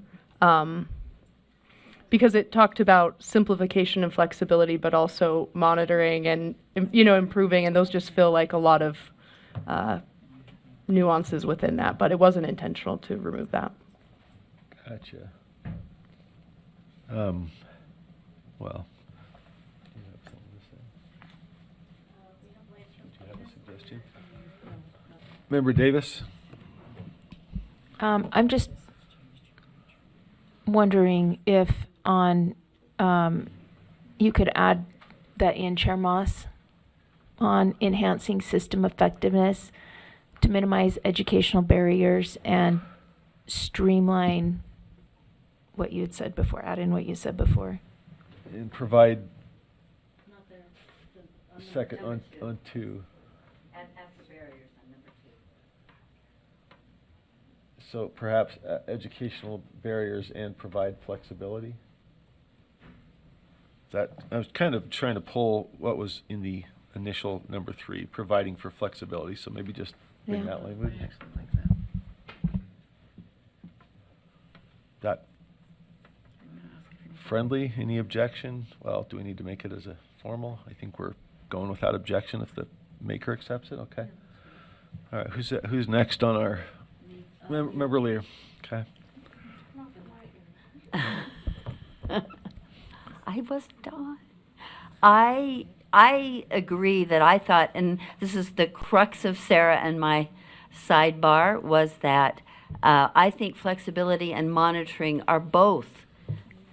because it talked about simplification and flexibility, but also monitoring and, improving, and those just feel like a lot of nuances within that, but it wasn't intentional to remove that. Gotcha. Well. Do you have something to say? Do you have a suggestion? Member Davis? I'm just wondering if you could add that in, Chair Moss, on enhancing system effectiveness to minimize educational barriers and streamline what you had said before, add in what you said before. And provide second on two. So perhaps educational barriers and provide flexibility? I was kind of trying to pull what was in the initial number 3, providing for flexibility, so maybe just bring Yeah. that language. That friendly, any objection? Well, do we need to make it as a formal? I think we're going without objection if the maker accepts it, okay. All right, who's next on our, Member Lear, okay. I wasn't on. I agree that I thought, and this is the crux of Sarah and my sidebar, was that I think flexibility and monitoring are both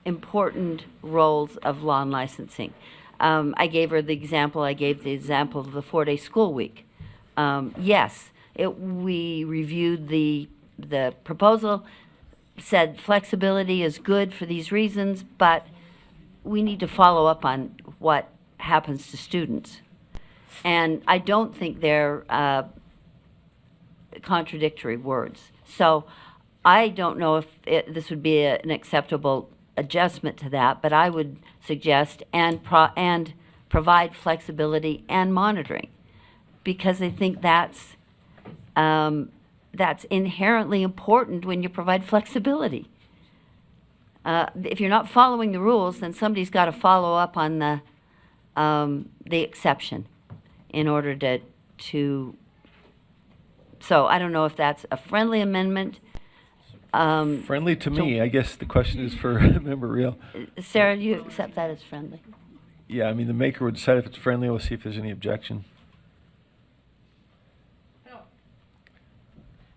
important roles of law and licensing. I gave the example of the 4-day school week. Yes, we reviewed the proposal, said flexibility is good for these reasons, but we need to follow up on what happens to students. And I don't think they're contradictory words. So I don't know if this would be an acceptable adjustment to that, but I would suggest and provide flexibility and monitoring, because I think that's inherently important when you provide flexibility. If you're not following the rules, then somebody's got to follow up on the exception in order to. So I don't know if that's a friendly amendment. Friendly to me, I guess the question is for Member Reel. Sarah, do you accept that as friendly? Yeah, I mean, the maker would decide if it's friendly. We'll see if there's any objection.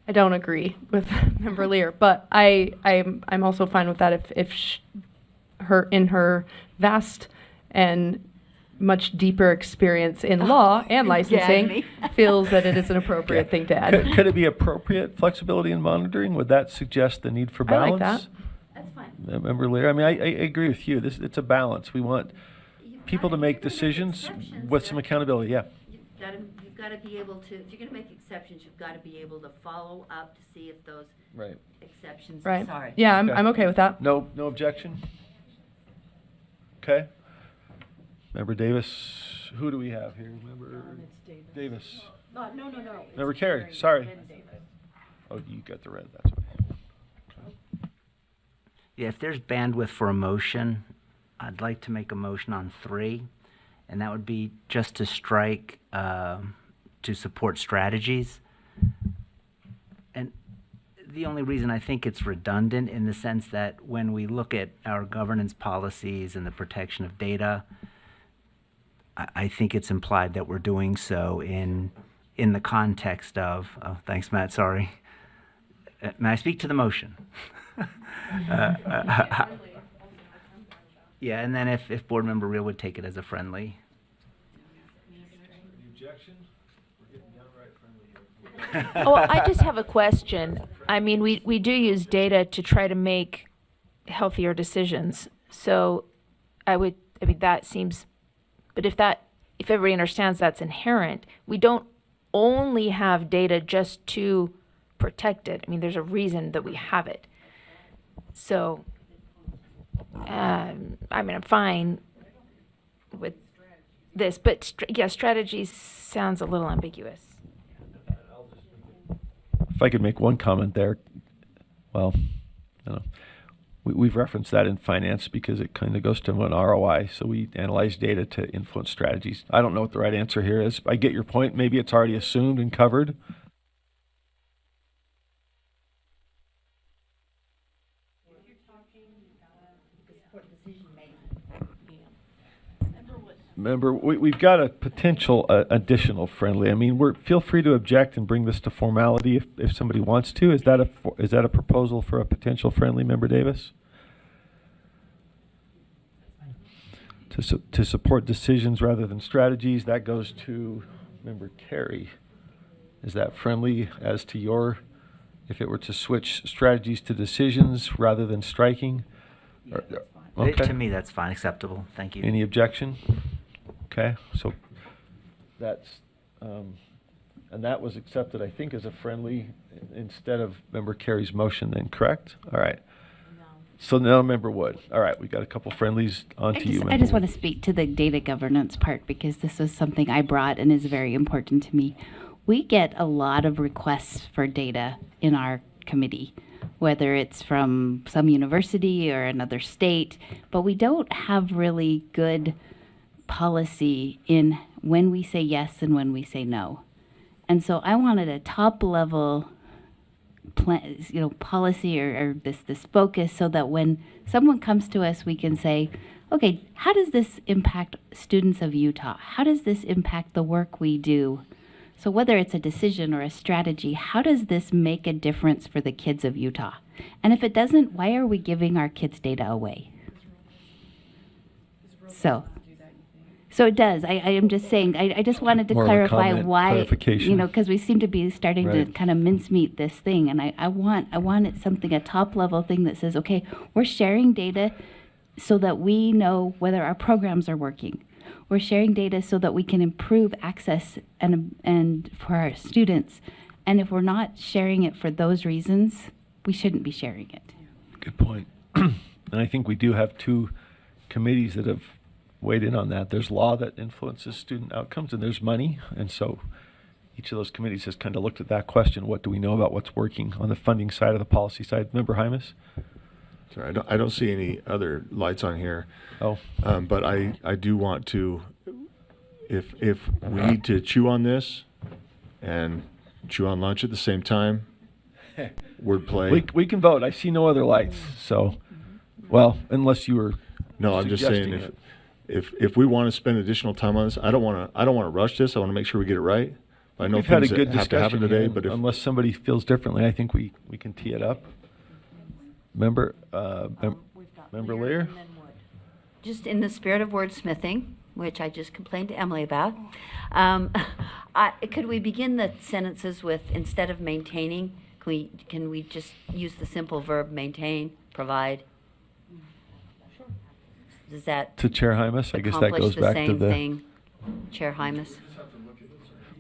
I don't agree with Member Lear, but I'm also fine with that if in her vast and much deeper experience in law and licensing feels that it is an appropriate thing to add. Could it be appropriate flexibility in monitoring? Would that suggest the need for I like balance? that. That's fine. Member Lear, I mean, I agree with you. It's a balance. We want people to make decisions with some accountability. Yeah. You've got to be able to, if you're going to make exceptions, you've got to be able to follow up to see if those Right. exceptions. Right. Sorry. Yeah, Okay. I'm okay with that. No objection? Okay. Member Davis, who do we have here? Member Davis. No. Member Carey, sorry. Oh, you got the red, that's okay. Yeah, if there's bandwidth for a motion, I'd like to make a motion on 3, and that would be just to strike to support strategies. And The only reason I think it's redundant in the sense that when we look at our governance policies and the protection of data, I think it's implied that we're doing so in the context of, oh, thanks, Matt, sorry. May I speak to the motion? Yeah, and then if Board Member Reel would take it as a friendly. Oh, I just have a question. I mean, we do use data to try to make healthier decisions. So I mean, that seems, but if everybody understands that's inherent, we don't only have data just to protect it. I mean, there's a reason that we have it. So, I mean, I'm fine with this, but strategies sounds a little ambiguous. If I could make one comment there, well, I don't know. We've referenced that in finance because it kind of goes to an ROI. So we analyze data to influence strategies. I don't know what the right answer here is. I get your point. Maybe it's already assumed and covered. Remember, we've got a potential additional friendly. I mean, feel free to object and bring this to formality if somebody wants to. Is that a proposal for a potential friendly, Member Davis? To support decisions rather than strategies, that goes to Member Carey. Is that friendly as to your, if it were to switch strategies to decisions rather than striking? Yeah, that's fine. Okay. To me, that's fine, acceptable. Thank you. Any objection? Okay, so that's, and that was accepted, I think, as a friendly instead of Member Carey's motion then, correct? All right. So now Member Wood. All right, we got a couple friendlies on to you, Member I just Wood. want to speak to the data governance part because this is something I brought and is very important to me. We get a lot of requests for data in our committee, whether it's from some university or another state, but we don't have really good policy in when we say yes and when we say no. And so I wanted a top level plan, policy or this focus so that when someone comes to us, we can say, okay, how does this impact students of Utah? How does this impact the work we do? So whether it's a decision or a strategy, how does this make a difference for the kids of Utah? And if it doesn't, why are we giving our kids' data away? So it does. I am just saying, I just wanted to More of a clarify comment, why, clarification. because we seem to be starting to Right. kind of mincemeat this thing. And I want it something, a top level thing that says, okay, we're sharing data so that we know whether our programs are working. We're sharing data so that we can improve access and for our students. And if we're not sharing it for those reasons, we shouldn't be sharing it. Good point. And I think we do have two committees that have weighed in on that. There's law that influences student outcomes, and there's money. And so each of those committees has kind of looked at that question. What do we know about what's working on the funding side of the policy side? Member Hymas? Sorry, I don't see any other lights on here. Oh. But I do want to, if we need to chew on this and chew on lunch at the same time, wordplay. We can vote. I see no other lights. So, well, unless you were No, I'm just saying suggesting if we want to spend additional time on this, I don't want to rush this. I want to make sure we get it right. I know We've had a things good that have to happen discussion today, here, but if unless somebody feels differently, I think we can tee it up. Member Lear? Just in the spirit of wordsmithing, which I just complained to Emily about, could we begin the sentences with, instead of maintaining, can we just use the simple verb maintain, provide? Does that To Chair Hymas, I guess that accomplish goes the back to same the. thing, Chair Hymas?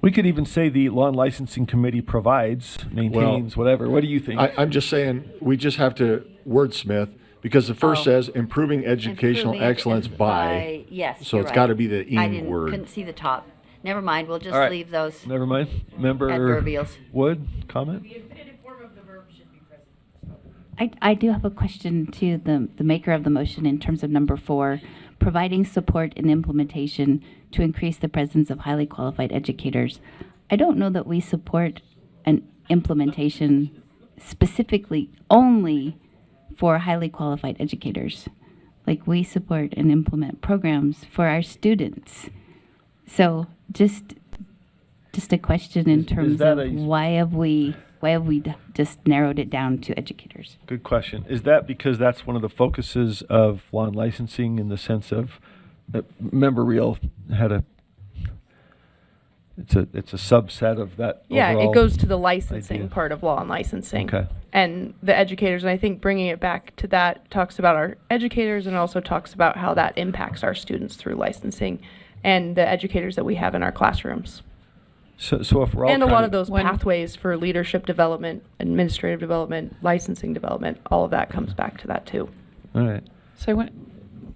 We could even say the Law and Licensing Committee provides, maintains, whatever. What do you think? I'm just saying we just have to wordsmith because the first says improving educational Improving excellence by. Yes, So you're it's right. got to be the I ing word. couldn't see the top. Never mind, we'll just All right. leave those. Never mind. Member Adverbials. Wood, comment? I do have a question to the maker of the motion in terms of number 4, providing support and implementation to increase the presence of highly qualified educators. I don't know that we support an implementation specifically only for highly qualified educators. Like we support and implement programs for our students. So just a question in Is terms that of a- why have we just narrowed it down to educators? Good question. Is that because that's one of the focuses of law and licensing in the sense of, remember Real had it's a subset of that Yeah, overall it goes to the licensing idea. part of law and licensing. Okay. And the educators, and I think bringing it back to that talks about our educators and also talks about how that impacts our students through licensing and the educators that we have in our classrooms. So if we're all And a trying lot to- of those pathways for leadership development, administrative development, licensing development, all of that comes back to that too. All right. So I want,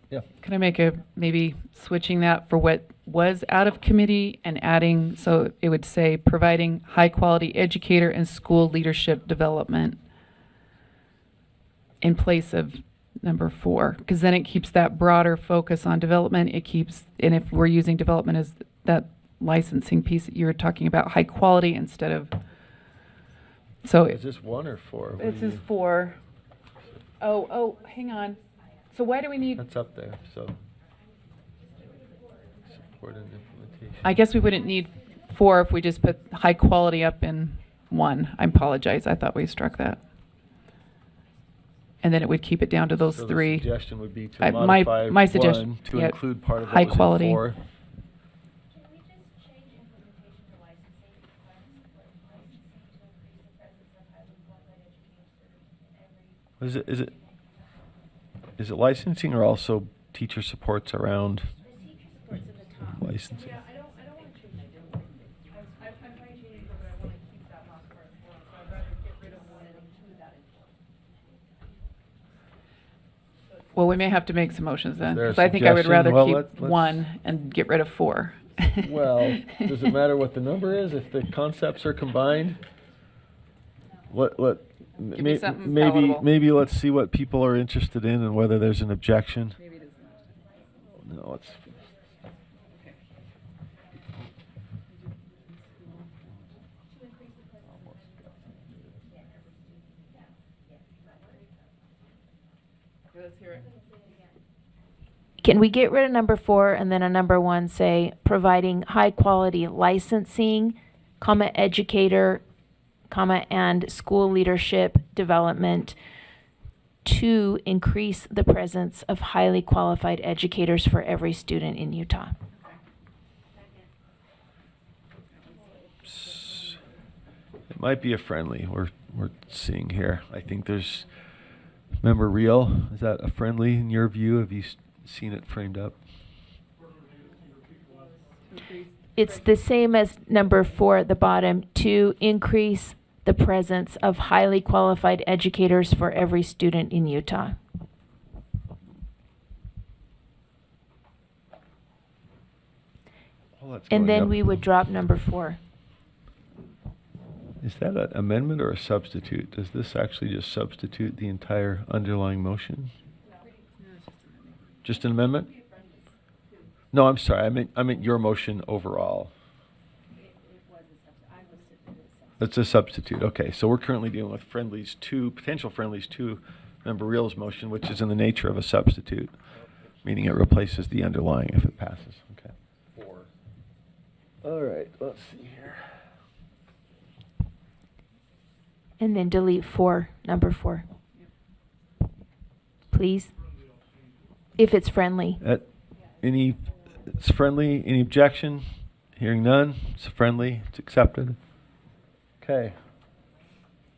Yeah. can I make maybe switching that for what was out of committee and adding, so it would say providing high quality educator and school leadership development in place of number 4, because then it keeps that broader focus on development. It keeps, and if we're using development as that licensing piece that you were talking about, high quality instead of, so. Is this 1 or 4? What This do is you- 4. Oh, hang on. So why do we need, That's up there, so. Support and implementation. I guess we wouldn't need 4 if we just put high quality up in 1. I apologize. I thought we struck that. And then it would keep it down to those So 3. The suggestion would be to My modify suggestion, 1 to yeah, include part of high what was quality. in 4. Is it licensing or also teacher supports around licensing? Well, we may have to make some motions then, there a because I think I would rather suggestion? Well, keep let's- 1 and get rid of 4. Well, does it matter what the number is if the concepts are combined? me something palatable. Maybe let's see what people are interested in and whether there's an objection. No, it's. Can we get rid of number 4 and then a number 1 say providing high quality licensing, comma, educator, comma, and school leadership development to increase the presence of highly qualified educators for every student in Utah? It might be a friendly we're seeing here. I think there's, remember Real? Is that a friendly in your view? Have you seen it framed up? It's the same as number 4 at the bottom, to increase the presence of highly qualified educators for every student in Utah. Well, that's And going then up. we would drop number 4. Is that an amendment or a substitute? Does this actually just substitute the entire underlying motion? Just an amendment? No, I'm sorry. I meant your motion overall. It's a substitute. Okay, so we're currently dealing with friendlies 2, potential friendlies 2, member Real's motion, which is in the nature of a substitute, meaning it replaces the underlying if it passes. Okay. 4. All right, let's see here. And then delete 4, number 4. Please. If it's friendly. It's friendly. Any objection? Hearing none. It's friendly. It's accepted. Okay.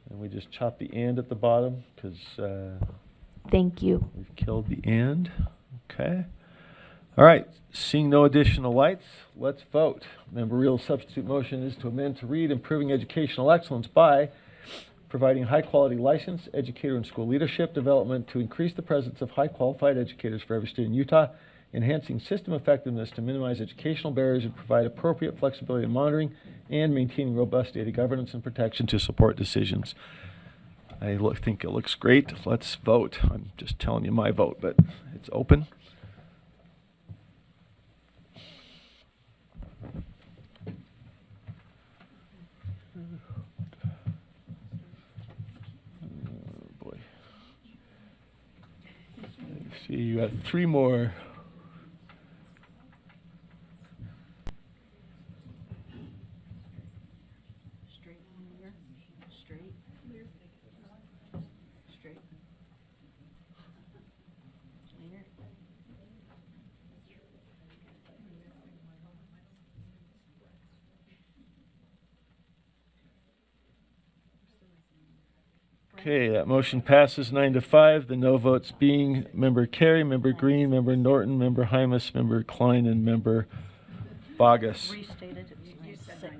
And we just chop the and at the bottom because Thank you. we've killed the and. Okay. All right. Seeing no additional lights, let's vote. Member Real's substitute motion is to amend to read improving educational excellence by providing high-quality license, educator, and school leadership development to increase the presence of high-qualified educators for every student in Utah, enhancing system effectiveness to minimize educational barriers and provide appropriate flexibility in monitoring, and maintaining robust data governance and protection to support decisions. I think it looks great. Let's vote. I'm just telling you my vote, but it's open. See, you got 3 more. Okay, that motion passes 9-5. The no votes being Member Carey, Member Green, Member Norton, Member Hymas, Member Klein, and Member Bogus. Restated, it's 6.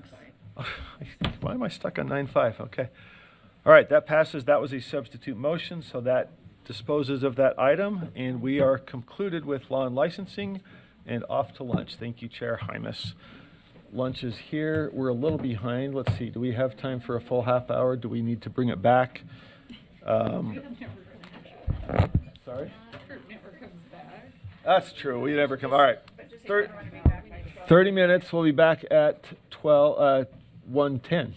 Why am I stuck on 9-5? Okay. All right, that passes. That was a substitute motion, so that disposes of that item, and we are concluded with law and licensing and off to lunch. Thank you, Chair Hymas. Lunch is here. We're a little behind. Let's see. Do we have time for a full half hour? Do we need to bring it back? Sorry? That's true. We never come. All right. 30 minutes. We'll be back at 1:10.